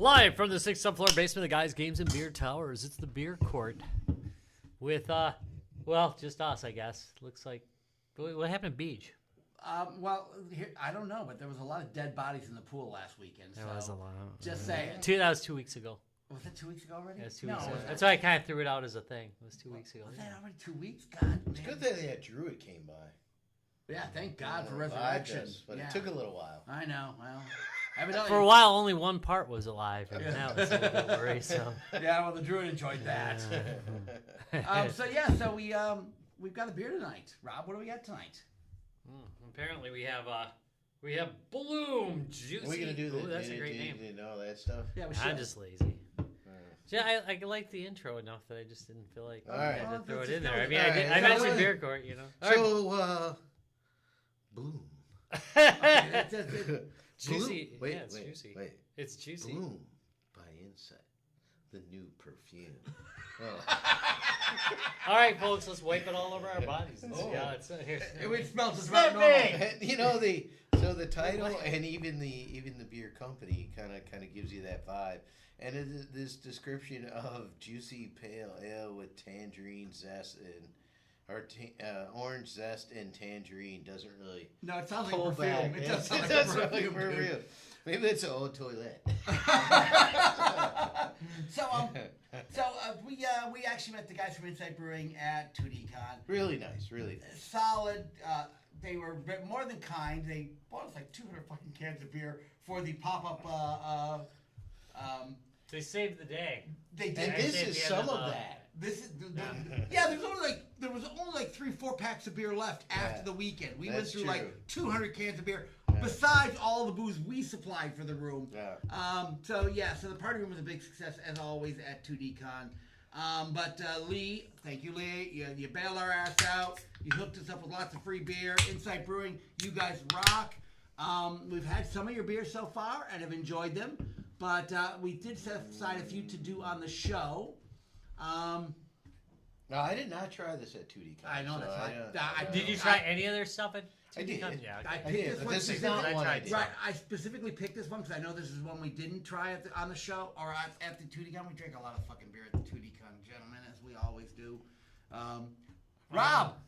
Live from the 6th subfloor basement of the Guys Games and Beer Towers. It's the beer court with, well, just us, I guess. Looks like, what happened to Beach? Well, I don't know, but there was a lot of dead bodies in the pool last weekend. There was a lot. Just saying. That was 2 weeks ago. Was it 2 weeks ago already? Yeah, it was 2 weeks ago. That's why I kind of threw it out as a thing. It was 2 weeks ago. Was that already 2 weeks? God, It's good that Druid came by. Yeah, thank God for resurrection. But it took a little while. I know. Well, for a while, only one part was alive, and now it's a little bit worrisome. Yeah, well, the Druid enjoyed that. So we've got a beer tonight. Rob, what do we got tonight? Apparently, we have Bloom Juicy. Are we gonna do that? That's a great name. You know that stuff. Yeah, we should. I'm just lazy. Yeah, I like the intro enough that I just didn't feel like I had to throw it in there. I mean, I mentioned beer court, you know. So, Bloom. Juicy. Wait, it's juicy. Wait. It's juicy. Bloom by Insight, the new perfume. All right, folks, let's wipe it all over our bodies. Yeah, it's here. It smells just about normal. You know the title and even the beer company kind of gives you that vibe. And this description of juicy pale ale with tangerine zest orange zest and tangerine doesn't really. No, it sounds like perfume. It does sound like perfume. perfume. Maybe it's an old toilet. We actually met the guys from Inside Brewing at 2D-Con. Really nice, really nice. Solid. They were more than kind. They bought us like 200 fucking cans of beer for the pop-up. They saved the day. They did. And this is some of that. This is there was only like 3-4 packs of beer left after the weekend. We went through like 200 cans of beer besides all the booze we supplied for the room. Yeah. So the party room was a big success as always at 2D-Con. But Lee, thank you, Lee. You bailed our ass out. You hooked us up with lots of free beer. Inside Brewing, you guys rock. We've had some of your beers so far and have enjoyed them. But we did set aside a few to do on the show. No, I did not try this at 2D-Con. I know that's Did you try any other stuff at 2D-Con? I did. Yeah, I okay. picked this but one. this is not one I did. Right, I specifically picked this one because I know this is one we didn't try on the show or at the 2D-Con. We drank a lot of fucking beer at the 2D-Con, gentlemen, as we always do. Rob,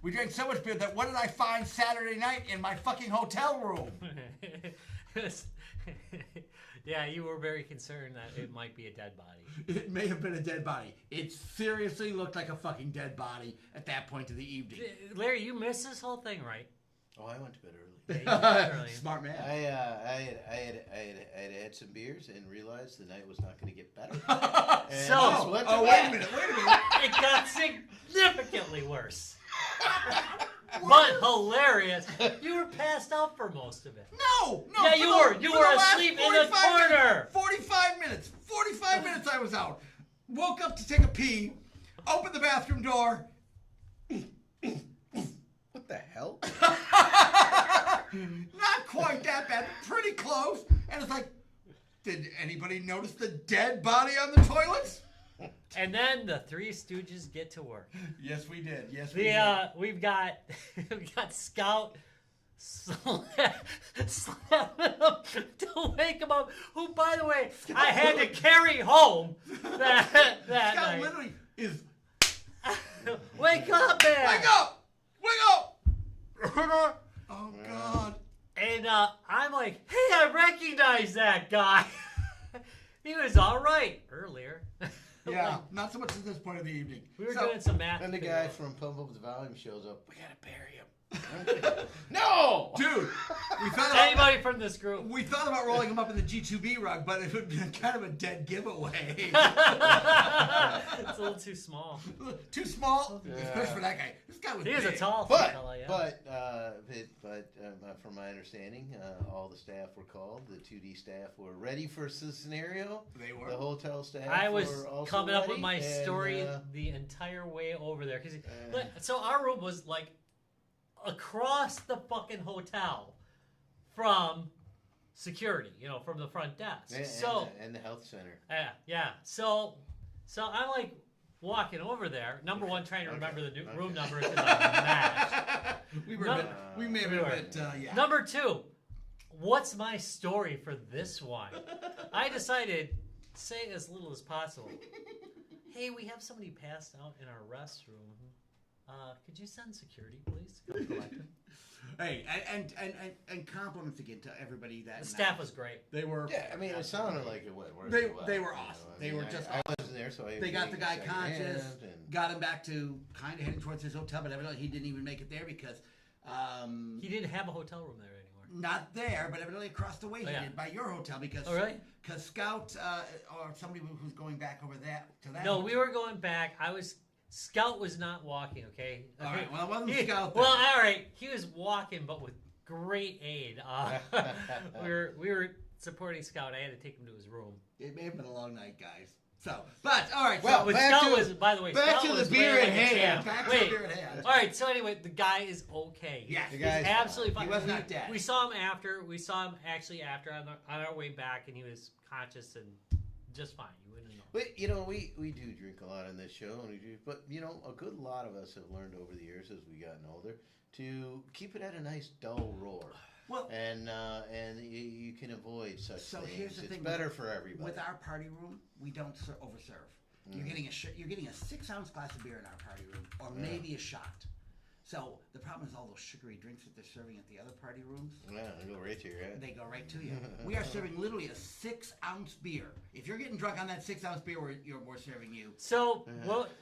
we drank so much beer that what did I find Saturday night in my fucking hotel room? Yeah, you were very concerned that it might be a dead body. It may have been a dead body. It seriously looked like a fucking dead body at that point of the evening. Larry, you missed this whole thing, right? Oh, I went to bed early. Yeah, you went early. Smart man. I had some beers and realized the night was not going to get better. Wait a minute. It got significantly worse. But hilarious. You were passed out for most of it. No. Yeah, you were. You were asleep in the corner. 45 minutes. 45 minutes I was out. Woke up to take a pee. Opened the bathroom door. What the hell? Not quite that bad. Pretty close. And it's like, did anybody notice the dead body on the toilets? And then the Three Stooges get to work. Yes, we did. Yes, we did. We've got Scout slapping him to wake him up. Who, by the way, I had to carry home that Scout night. literally is. Wake up, man! Wake up! Wake up! Oh God! And I'm like, hey, I recognize that guy. He was all right earlier. Yeah, not so much at this point of the evening. We were doing some math. And the guy from Pump Up the Volume shows up. We gotta bury him. No, dude. We thought anybody from this group. We thought about rolling him up in the G2B rug, but it would be kind of a dead giveaway. It's a little too small. Too small, especially for that guy. This guy was. He was a tall fella, yeah. But from my understanding, all the staff were called. The 2D staff were ready for the scenario. They were. The hotel staff. I was were also coming up ready, with my story and, the entire way over there. So our room was like across the fucking hotel from security, from the front desk. And the health center. Yeah. So I'm like walking over there. Number one, trying to remember the room number because I'm mad. We may have been a bit, yeah. Number two, what's my story for this one? I decided say as little as possible. Hey, we have somebody passed out in our restroom. Could you send security, please, to come collect him? Hey, and compliments again to everybody that The staff was great. They were. Yeah, I mean, it sounded like it went They well. they were awesome. They were just. I awesome. wasn't there, so They got the guy conscious, and got him back to kind of heading towards his hotel, but evidently he didn't even make it there because He didn't have a hotel room there anymore. not there, but evidently across the way he yeah. did by your hotel because really? Because Scout or somebody who's going back over that to that. No, hotel. we were going back. Scout was not walking, okay? All right, well, it wasn't He- Scout. Well, then. all right. He was walking, but with great aid. We were supporting Scout. I had to take him to his room. It may have been a long night, guys. So, but all right. Well, so, But back Scout to- was, by the way, back Scout to the was beer wearing at a hand. champ. back to Wait. the beer at hand. All right. So anyway, the guy is okay. Yes, The He's guy's absolutely fine. He was not dead. We saw him after. We saw him actually after on our way back, and he was conscious and just fine. You wouldn't know. But you know, we do drink a lot on this show, and but you know, a good lot of us have learned over the years as we gotten older to keep it at a nice dull roar. Well, And you can avoid such So things. here's the It's thing better for everybody. with our party room, we don't overserve. You're getting you're getting a 6-ounce glass of beer in our party room, or maybe a shot. So the problem is all those sugary drinks that they're serving at the other party rooms. Yeah, they go right to your head. They go right to you. We are serving literally a 6-ounce beer. If you're getting drunk on that 6-ounce beer, we're serving you. So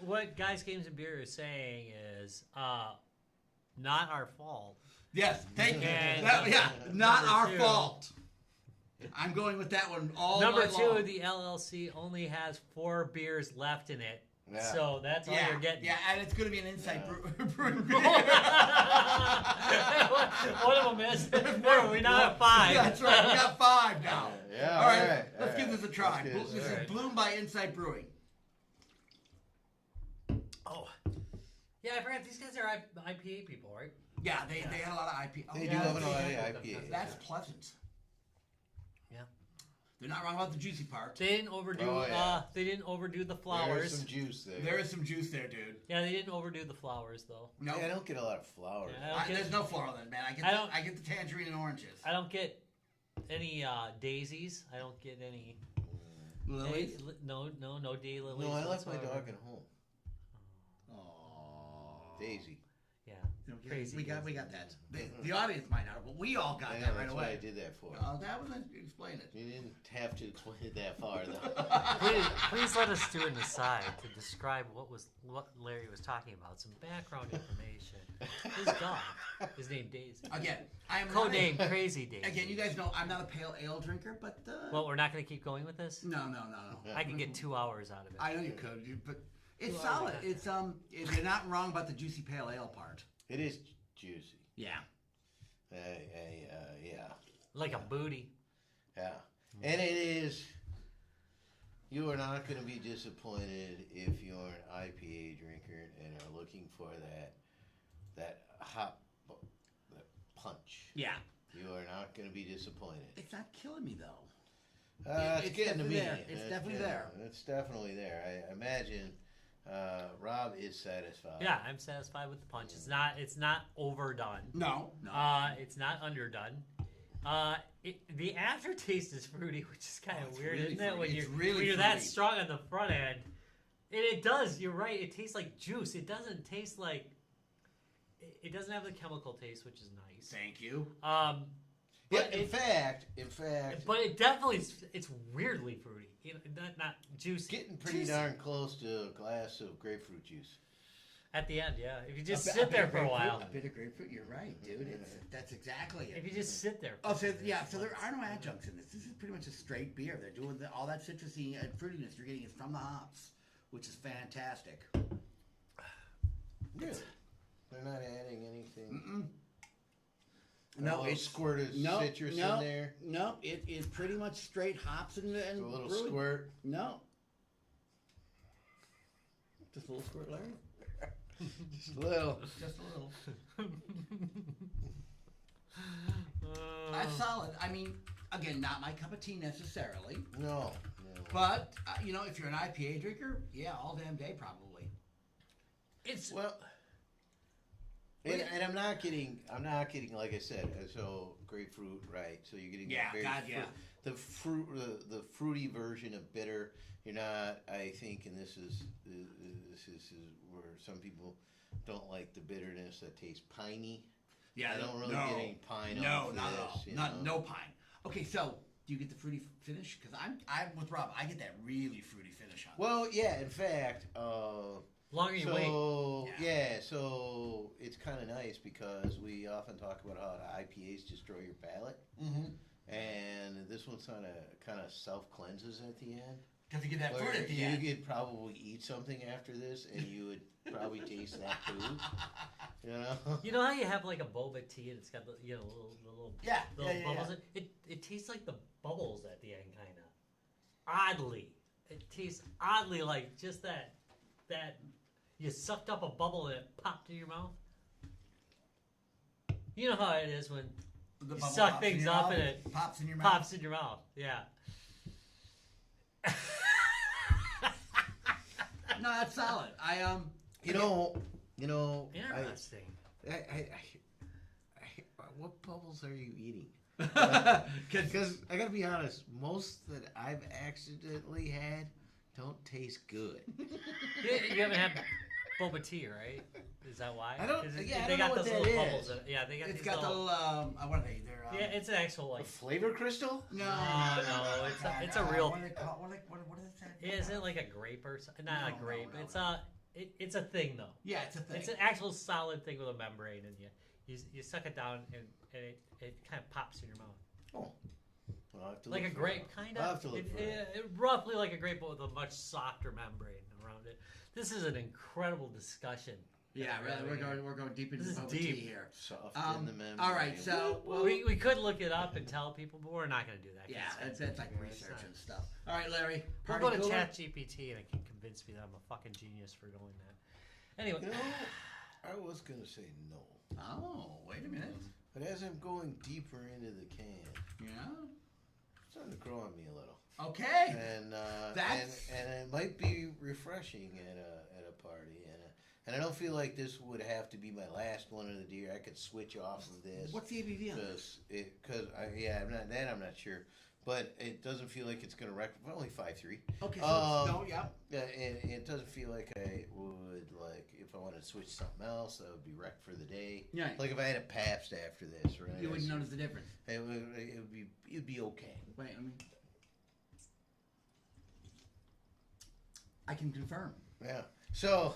what Guys Games and Beer is saying is not our fault. Yes, thank you. And, Not number our two. fault. I'm going with that one all Number night 2, long. the LLC only has 4 beers left in it. Yeah. So that's all you're getting. Yeah, and it's going to be an inside brewing beer. One of them is. There, we now have 5. Yeah, that's right. We got 5 now. Yeah, All right, alright, let's give alright. this a try. Let's This get is it. Bloom by Inside Brewing. Oh. Yeah, I forgot. These guys are IPA people, right? Yeah, they had a lot of IP. Oh, They yeah, do have a lot of they- IPA. That's pleasant. Yeah. They're not wrong about the juicy part. They didn't overdo. Oh, yeah. They didn't overdo the There's flowers. some juice there. There is some juice there, dude. Yeah, they didn't overdo the flowers though. No, I don't get a lot of flowers. Yeah, I don't get- there's no floral in it, man. I get the tangerine and oranges. I don't get any daisies. I don't get any. Lilies. No daylilies. No, I left my whatsoever. dog at home. Aww. Daisy. Yeah. Okay, Crazy we got Daisy. that. The audience might not, but we all got I know, that right that's what I away. did that for. Oh, that was explain it. You didn't have to explain it that far, though. Please let us do an aside to describe what Larry was talking about. Some background information. His dog is named Daisy. Again, I am Codename Crazy Daisy. Again, you guys know I'm not a pale ale drinker, but Well, we're not going to keep going with this. no. I could get 2 hours out of it. I know you could, but it's Well, solid. It's you're not wrong about the juicy pale ale part. It is juicy. Yeah. Yeah. Like a booty. Yeah. And it is. You are not going to be disappointed if you're an IPA drinker and are looking for that hop, that punch. Yeah. You are not going to be disappointed. It's not killing me though. It's getting to definitely me. there. It's definitely there. It's definitely there. I imagine Rob is satisfied. Yeah, I'm satisfied with the punch. It's not overdone. No. It's not underdone. The aftertaste is fruity, which is kind of it's weird, really isn't it? When fruity. you're, It's really when you're that fruity. strong on the front end. And it does, you're right, it tastes like juice. It doesn't taste like... It doesn't have the chemical taste, which is nice. Thank you. But in fact, But it definitely it's weirdly fruity. You know, not juicy. getting pretty Juicy. darn close to a glass of grapefruit juice. At the end, yeah. If you just A sit bit there of for a grapefruit, while. A bit of grapefruit. You're right, dude. That's exactly it. If you just sit there. Oh, so yeah. So there are no adjuncts in this. This is pretty much a straight beer. They're doing all that citrusy and fruitiness you're getting is from the hops, which is fantastic. Really? They're not adding anything. Mm-mm. A No, little it's squirt of citrus in there. No, it is pretty much straight hops and A little brewing. squirt. No. Just a little squirt, Larry. Just a little. Just a little. That's solid. I mean, again, not my cup of tea necessarily, No. but if you're an IPA drinker, yeah, all damn day probably. It's Well, And I'm not getting. Like I said, so grapefruit, right? So you're getting the fruity version of bitter. You're not. I think, and this is where some people don't like the bitterness that tastes piney. Yeah, I don't really get any pine. No, off not this, at all. No pine. Okay, so do you get the fruity finish? Because I'm with Rob. I get that really fruity finish on. Well, yeah. In fact, Longer you wait. Yeah, so it's kind of nice because we often talk about how IPAs destroy your palate, and this one kind of self cleanses at the end. Because you get that fruit at the end. You could probably eat something after this, and you would probably taste that food. You know. You know how you have like a boba tea and it's got the little bubbles. It tastes like the bubbles at the end, kind of. Oddly, it tastes oddly like just that you sucked up a bubble and it popped in your mouth. You know how it is when you suck things up and it pops in your mouth. Yeah. No, that's solid. Interesting. What bubbles are you eating? Because I gotta be honest, most that I've accidentally had don't taste good. You haven't had boba tea, right? Is that why? I don't. Yeah, I they don't know got what those that little is. bubbles. Yeah, they got. It's these got little, the what are they? They're yeah, it's an actual A like. flavor crystal? No, It's a real. What are they called? What is that? Yeah, is it like a grape or something? Not a grape. It's a thing though. Yeah, it's a thing. It's an actual solid thing with a membrane, and you suck it down, and it kind of pops in your mouth. Oh. I'll have to Like a look for grape, it. kind I'll of. have to look for it. Roughly like a grape, but with a much softer membrane around it. This is an incredible discussion. Yeah, really, we're going deep into This is boba deep. tea here. Soft in the membrane. All right, so we could look it up and tell people, but we're not going to do that. yeah, that's like research and stuff. All right, Larry. We'll Party go to cooler? ChatGPT and it can convince me that I'm a fucking genius for going that. Anyway, You know, I was gonna say no, Oh, wait a minute. but as I'm going deeper into the can, Yeah. it's starting to grow on me a little. Okay. And That's- and it might be refreshing at a party, and I don't feel like this would have to be my last one of the year. I could switch off of this. What's the ABV on this? I'm not sure, but it doesn't feel like it's gonna wreck. Only 5.3. Okay, so yeah. And it doesn't feel like I would if I wanted to switch to something else, I would be wrecked for the day. Yeah. Like if I had a Pabst after this, right? You wouldn't notice the difference. It'd be okay. Wait, I mean, I can confirm. Yeah. So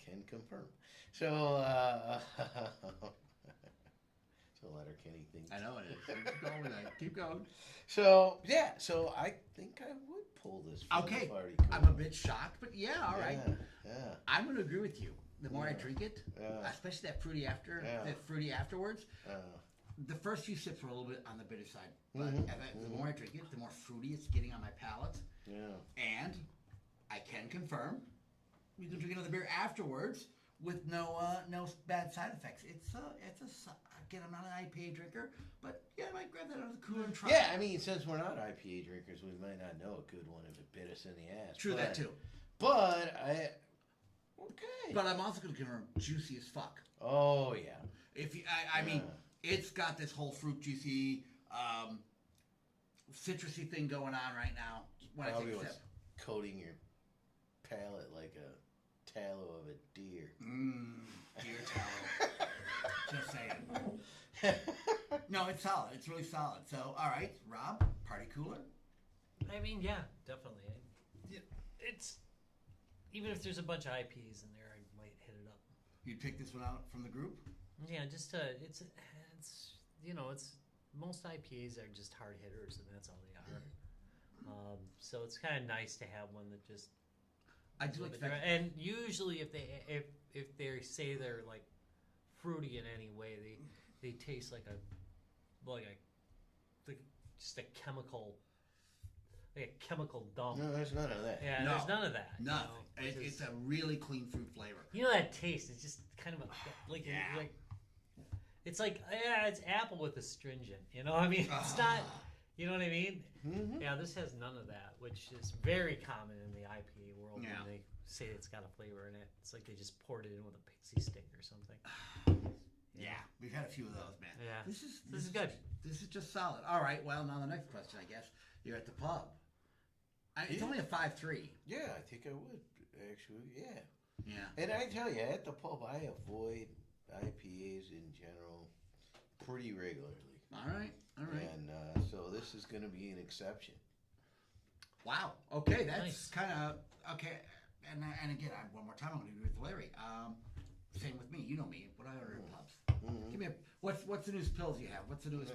can confirm. So it's a Letterkenny thing. I know it is. Keep going with that. Keep going. So yeah. So I think I would pull this. For Okay. The party I'm a bit shocked, but yeah, all right. Yeah. I'm going to agree with you. The more I Yeah. drink it, Yeah. especially that fruity afterwards. The first few sips were a little bit on the bitter side, but the more I drink it, the more fruity it's getting on my palate. Yeah. And I can confirm, you can drink another beer afterwards with no bad side effects. Again, I'm not an IPA drinker, but yeah, I might grab that out of the cooler and try. Yeah, I mean, since we're not IPA drinkers, we might not know a good one if it bit us in the ass. True, that too. But okay. But I'm also going to confirm juicy as fuck. Oh yeah. If you, I mean, it's got this whole fruit juicy, citrusy thing going on right now. When I Probably take a was sip. coating your palate like a tallow of a deer. Deer tallow. Just saying. No, it's solid. It's really solid. So, all right, Rob, party cooler. I mean, yeah, definitely. It's even if there's a bunch of IPs in there, I might hit it up. You'd pick this one out from the group? Yeah, just it's most IPAs are just hard hitters, and that's all they are. So it's kind of nice to have one that just. I do expect. And usually, if they say they're like fruity in any way, they taste like just a chemical. Like a chemical dump. No, there's none of that. Yeah, No, there's none of that. Nothing. You know? It's a really clean fruit flavor. You know that taste? It's just kind of like it's like it's apple with astringent. You know what I mean? It's not. You know what I mean? Mm-hmm. Yeah, this has none of that, which is very common in the IPA world Yeah. when they say it's got a flavor in it. It's like they just poured it in with a pixie stick or something. Yeah, we've had a few of those, man. Yeah. This is good. This is just solid. All right. Well, now the next question, I guess. You're at the pub. It's only a 5.3. Yeah, I think I would actually. Yeah. Yeah. And I tell you, at the pub, I avoid IPAs in general pretty regularly. All right. And so this is going to be an exception. Wow. Okay, that's Nice. kind of okay. And again, one more time, I'm going to agree with Larry. Same with me. You know me. What I order in pubs. Mm-hmm. Give me what's the newest pills you have? What's the newest?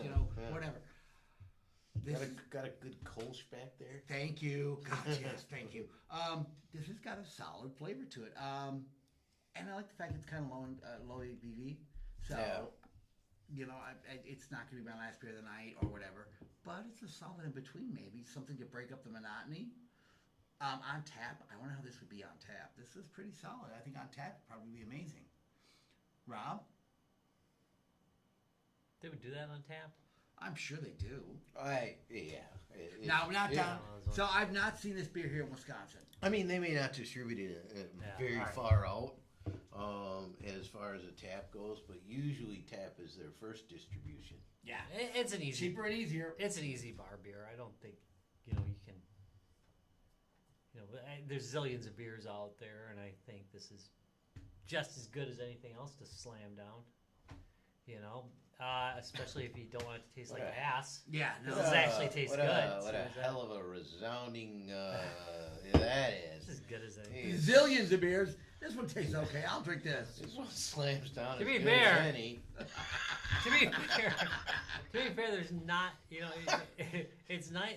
Whatever. Got a good Kolsch back there. Thank you. God, yes, thank you. This has got a solid flavor to it. And I like the fact it's kind of low ABV. So, it's not going to be my last beer of the night or whatever. But it's a solid in between, maybe something to break up the monotony. On tap, I wonder how this would be on tap. This is pretty solid. I think on tap would probably be amazing. Rob, They would do that on tap? I'm sure they do. Now Now, not down. So I've not seen this beer here in Wisconsin. I mean, they may not distribute it very right. far out as far as a tap goes, but usually tap is their first distribution. Yeah, It's an easy, cheaper and easier. It's an easy bar beer. I don't think you can. There's zillions of beers out there, and I think this is just as good as anything else to slam down. Especially if you don't want it to taste like ass. Yeah, no. This actually tastes good. What a hell of a resounding that It's is. as good as anything. Jeez. Zillions of beers. This one tastes okay. I'll drink this. This one slams down To as be good fair. as any. To be fair, there's not. It's not.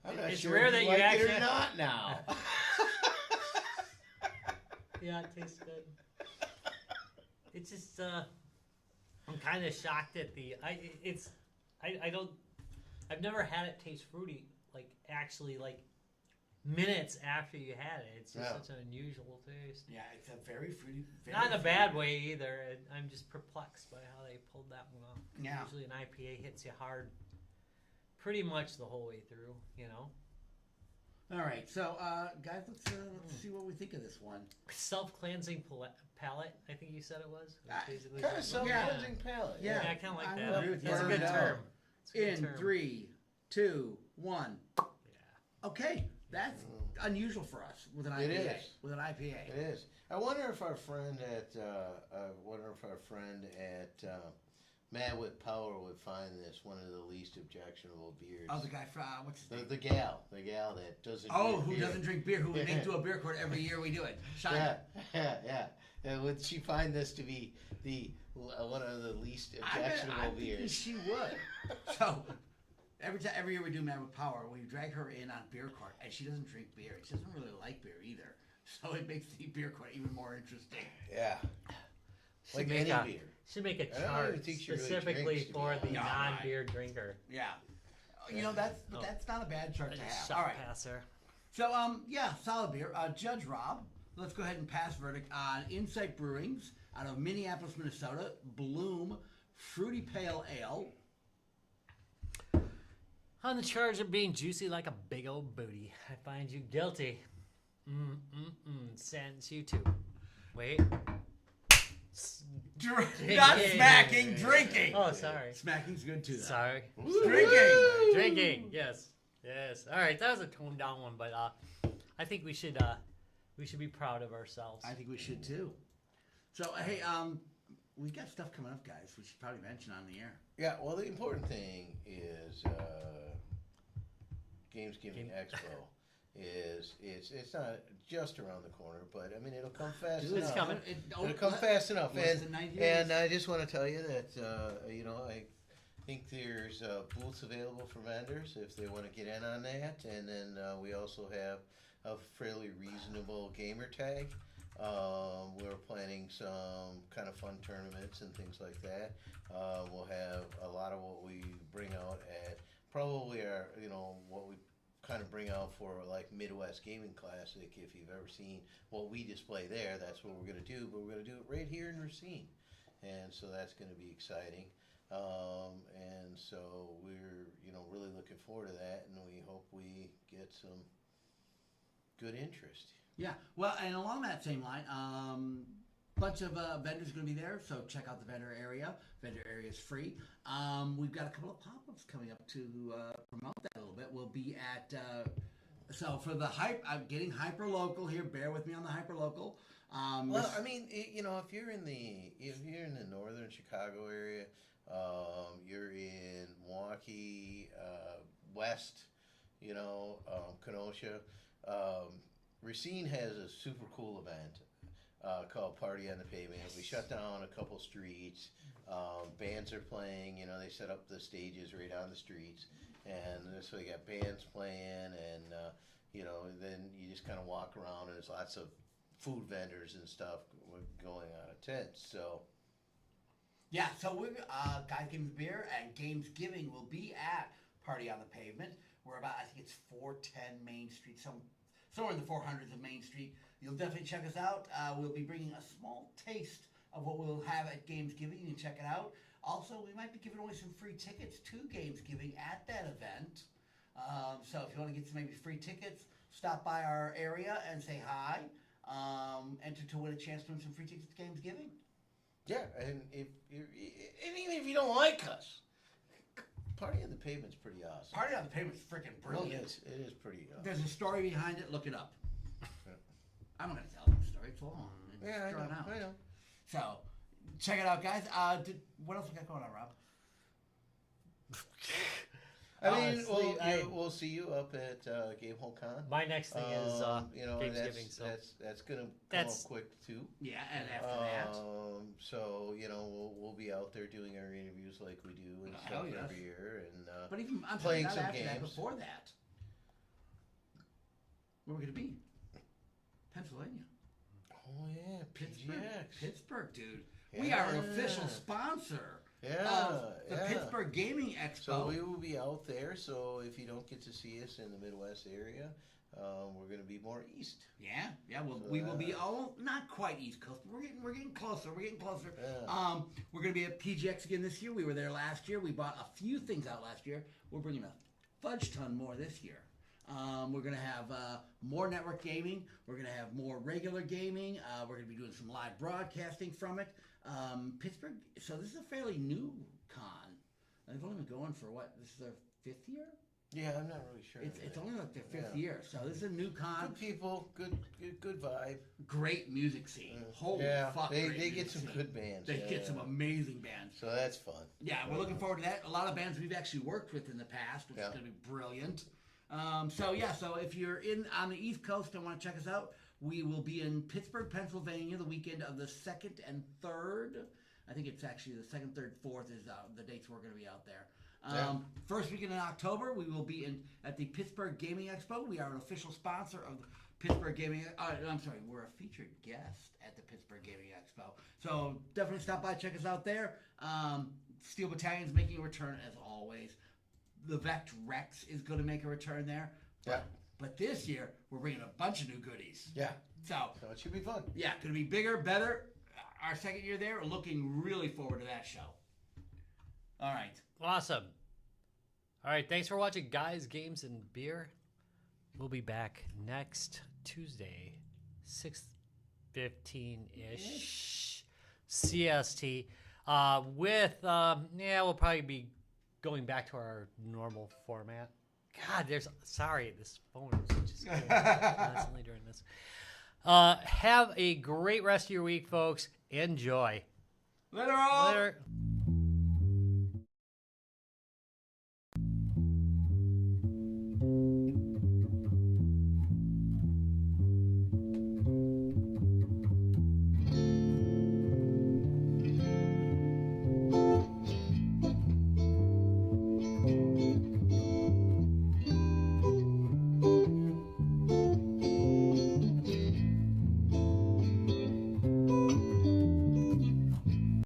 I'm not It's sure rare if that you you like it actually- or not now. Yeah, it tastes good. It's just I'm kind of shocked at I've never had it taste fruity actually minutes after you had it. It's just such an unusual taste. Yeah, it's a very fruity. Not in a bad way either. I'm just perplexed by how they pulled that one off. Yeah. Usually an IPA hits you hard pretty much the whole way through, All right, so guys, let's see what we think of this one. Self-cleansing palate, I think you said it was. Basically Kind of something. self-cleansing palate. Yeah, Yeah. I kind of like I that. agree with you. That's a good Burned term. out. It's a good In term. 3, 2, 1. Yeah. Okay, that's unusual for us with an It IPA. is. With an IPA. It is. I wonder if our friend at Mad with Power would find this one of the least objectionable beers. Oh, the guy from what's his name? The gal that doesn't. Oh, drink who beer. doesn't drink beer? Who we make do a beer court every year we do it. Shine. Yeah. And would she find this to be one of the least objectionable I beers? think she would. So every year we do Man with Power, we drag her in on beer court, and she doesn't drink beer. She doesn't really like beer either. So it makes the beer court even more interesting. Yeah. Should Like make any beer. Should make a I don't chart even think she really specifically drinks, to be for the honest. No, non-beer drinker. Yeah. That's not a bad chart to have. Shot All right. passer. So solid beer. Judge Rob, let's go ahead and pass verdict on Insight Brewing's out of Minneapolis, Minnesota, Bloom Fruity Pale Ale. On the charge of being juicy like a big old booty, I find you guilty. Sentence you to. Wait. Not smacking, drinking. Oh, sorry. Smacking's good too, though. Sorry. Drinking. Drinking. Yes. All right, that was a toned down one, but I think we should be proud of ourselves. I think we should too. So hey, we've got stuff coming up, guys. We should probably mention on the air. Yeah. Well, the important thing is Games Giving Expo. It's not just around the corner, but I mean it'll come fast enough. It's coming. It'll come fast enough, Less than 90 days. and I just want to tell you that I think there's booths available for vendors if they want to get in on that, and then we also have a fairly reasonable gamer tag. We're planning some kind of fun tournaments and things like that. We'll have a lot of what we bring out at probably what we kind of bring out for like Midwest Gaming Classic. If you've ever seen what we display there, that's what we're going to do, but we're going to do it right here in Racine, and so that's going to be exciting. And so we're really looking forward to that, and we hope we get some good interest. Yeah. Well, and along that same line, bunch of vendors going to be there, so check out the vendor area. Vendor area is free. We've got a couple of pop-ups coming up to promote that a little bit. We'll be at so for the hype. I'm getting hyper local here. Bear with me on the hyper local. Well, I mean, if you're in the northern Chicago area, you're in Milwaukee, West, Kenosha. Racine has a super cool event called Party on the Pavement. We shut down a couple streets. Bands are playing. They set up the stages right on the streets, and so you got bands playing, and then you just kind of walk around, and there's lots of food vendors and stuff going out of tents. So. Yeah, so we Guys Games Beer and Games Giving will be at Party on the Pavement. We're about, I think it's 410 Main Street, somewhere in the 400s of Main Street. You'll definitely check us out. We'll be bringing a small taste of what we'll have at Games Giving. You can check it out. Also, we might be giving away some free tickets to Games Giving at that event. So if you want to get some maybe free tickets, stop by our area and say hi. Enter to win a chance to win some free tickets to Games Giving. Yeah, and even if you don't like us, Party on the Pavement's pretty awesome. Party on the Pavement's freaking brilliant. It is pretty awesome. There's a story behind it. Look it up. I'm not going to tell the story. It's long. I know. So, check it out, guys. What else we got going on, Rob? We'll see you up at Game Hole Con. My next thing is Thanksgiving. So that's gonna come up quick too. Yeah, and after that. So we'll be out there doing our interviews like we do and stuff every year, and but even I'm playing not some after games. That, before that, where we're gonna be? Pennsylvania. Oh yeah, PGX. Pittsburgh, dude. Yeah. We are an official sponsor. The Pittsburgh Gaming Expo. So we will be out there. So if you don't get to see us in the Midwest area, we're going to be more east. Yeah. We will be not quite East Coast, but we're getting closer. Yeah. We're going to be at PGX again this year. We were there last year. We bought a few things out last year. We're bringing a fudge ton more this year. We're going to have more network gaming. We're going to have more regular gaming. We're going to be doing some live broadcasting from it. Pittsburgh, so this is a fairly new con. They've only been going for this is their 5th year? Yeah, I'm not really sure. It's only like their 5th year. So this is a new con. Good people, good vibe. Great music scene. Holy fuck. They get some good bands. They get some amazing bands. So that's fun. Yeah, we're looking forward to that. A lot of bands we've actually worked with in the past, which is going to be brilliant. So if you're on the East Coast and want to check us out, we will be in Pittsburgh, Pennsylvania, the weekend of the 2nd and 3rd. I think it's actually the 2nd, 3rd, 4th is the dates we're going to be out there. First weekend in October, we will be at the Pittsburgh Gaming Expo. We are an official sponsor of the Pittsburgh Gaming. We're a featured guest at the Pittsburgh Gaming Expo. So definitely stop by, check us out there. Steel Battalion's making a return as always. The Vect Rex is going to make a return there. Yeah. But this year, we're bringing a bunch of new goodies. Yeah. So it should be fun. Yeah, going to be bigger, better. Our 2nd year there, we're looking really forward to that show. All right. Awesome. All right, thanks for watching Guys, Games, and Beer. We'll be back next Tuesday, 6:15-ish CST. We'll probably be going back to our normal format. God, sorry, this phone is just going constantly during this. Have a great rest of your week, folks. Enjoy. Later all. Later.